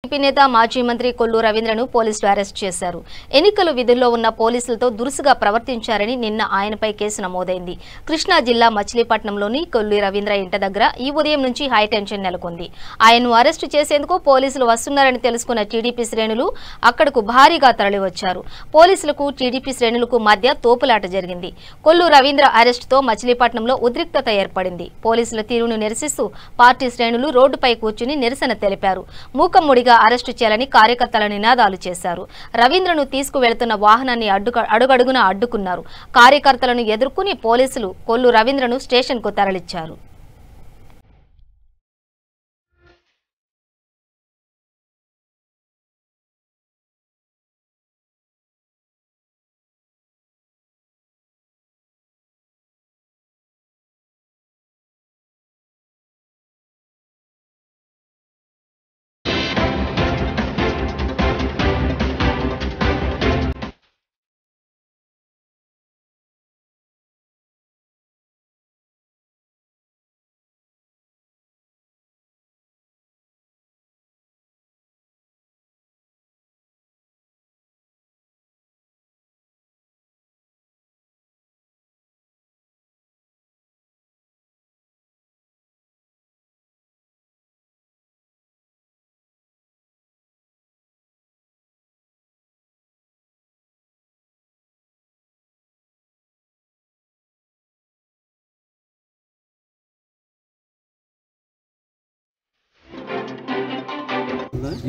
TDP నేత మాజీ మంత్రి కొల్లు రవీంద్రను పోలీసులు అరెస్ట్ చేశారు. ఎన్నికల విధుల్లో ఉన్న పోలీసులతో దురుసుగా ప్రవర్తించారని నిన్న ఆయనపై కేసు నమోదైంది. కృష్ణా జిల్లా మచిలీపట్నంలోని కొల్లు రవీంద్ర ఇంటి దగ్గర ఈ ఉదయం నుంచి హైటెన్షన్ నెలకొంది. ఆయన్ను అరెస్టు చేసేందుకు పోలీసులు వస్తున్నారని తెలుసుకున్న టీడీపీ శ్రేణులు అక్కడకు భారీగా తరలివచ్చారు. పోలీసులకు టీడీపీ శ్రేణులకు మధ్య తోపులాట జరిగింది. కొల్లు రవీంద్ర అరెస్టుతో మచిలీపట్నంలో ఉద్రిక్తత ఏర్పడింది. పోలీసుల తీరును నిరసిస్తూ పార్టీ శ్రేణులు రోడ్డుపై కూర్చుని నిరసన తెలిపారు. మూకమ్ముడిగా అరెస్టు చేయాలని కార్యకర్తల నినాదాలు చేశారు. రవీంద్రను తీసుకువెళ్తున్న వాహనాన్ని అడుగడుగునా అడ్డుకున్నారు. కార్యకర్తలను ఎదుర్కొని పోలీసులు కొల్లు రవీంద్రను స్టేషన్కు తరలించారు.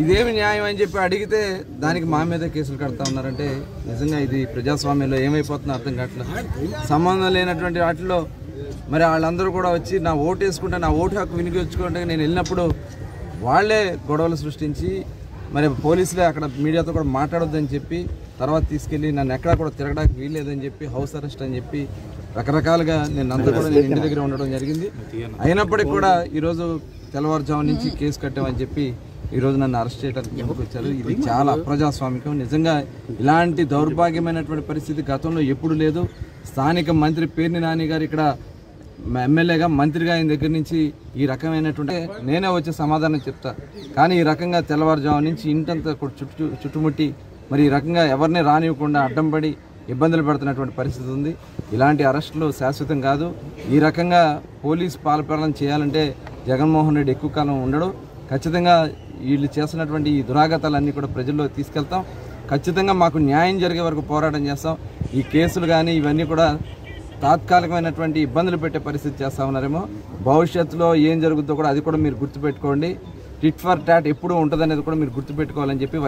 ఇదేమి న్యాయం అని చెప్పి అడిగితే దానికి మా మీద కేసులు కడతా ఉన్నారంటే నిజంగా ఇది ప్రజాస్వామ్యంలో ఏమైపోతుందో అర్థం కావట్లేదు. సంబంధం లేనటువంటి వాటిలో మరి వాళ్ళందరూ కూడా వచ్చి నా ఓటు వేసుకుంటే నా ఓటు హక్కు వినియోగించుకుంటే నేను వెళ్ళినప్పుడు వాళ్ళే గొడవలు సృష్టించి మరి పోలీసులే అక్కడ మీడియాతో కూడా మాట్లాడొద్దని చెప్పి తర్వాత తీసుకెళ్ళి నన్ను ఎక్కడా కూడా తిరగడానికి వీల్లేదని చెప్పి హౌస్ అరెస్ట్ అని చెప్పి రకరకాలుగా నేను అంతా కూడా నేను ఇంటి దగ్గర ఉండడం జరిగింది. అయినప్పటికీ కూడా ఈరోజు తెల్లవారుజాము నుంచి కేసు కట్టామని చెప్పి ఈరోజు నన్ను అరెస్ట్ చేయడానికి ముందుకు వచ్చారు. ఇది చాలా అప్రజాస్వామికం. నిజంగా ఇలాంటి దౌర్భాగ్యమైనటువంటి పరిస్థితి గతంలో ఎప్పుడు లేదు. స్థానిక మంత్రి పేర్ని నాని గారు ఇక్కడ ఎమ్మెల్యేగా మంత్రిగా ఆయన దగ్గర నుంచి ఈ రకమైనటువంటి నేనే వచ్చి సమాధానం చెప్తా, కానీ ఈ రకంగా తెల్లవారుజాము నుంచి ఇంటంతా చుట్టుముట్టి మరి ఈ రకంగా ఎవరిని రానివ్వకుండా అడ్డం పడి ఇబ్బందులు పెడుతున్నటువంటి పరిస్థితి ఉంది. ఇలాంటి అరెస్టులు శాశ్వతం కాదు. ఈ రకంగా పోలీస్ పాలన చేయాలంటే జగన్మోహన్ రెడ్డి ఎక్కువ కాలం ఉండడు. ఖచ్చితంగా వీళ్ళు చేస్తున్నటువంటి ఈ దురాగతాలన్నీ కూడా ప్రజల్లో తీసుకెళ్తాం. ఖచ్చితంగా మాకు న్యాయం జరిగే వరకు పోరాటం చేస్తాం. ఈ కేసులు కానీ ఇవన్నీ కూడా తాత్కాలికమైనటువంటి ఇబ్బందులు పెట్టే పరిస్థితి చేస్తూ ఉన్నారేమో. భవిష్యత్తులో ఏం జరుగుతుందో కూడా అది కూడా మీరు గుర్తుపెట్టుకోండి. టిట్ ఫర్ టాట్ ఎప్పుడు ఉంటుందనేది కూడా మీరు గుర్తుపెట్టుకోవాలని చెప్పి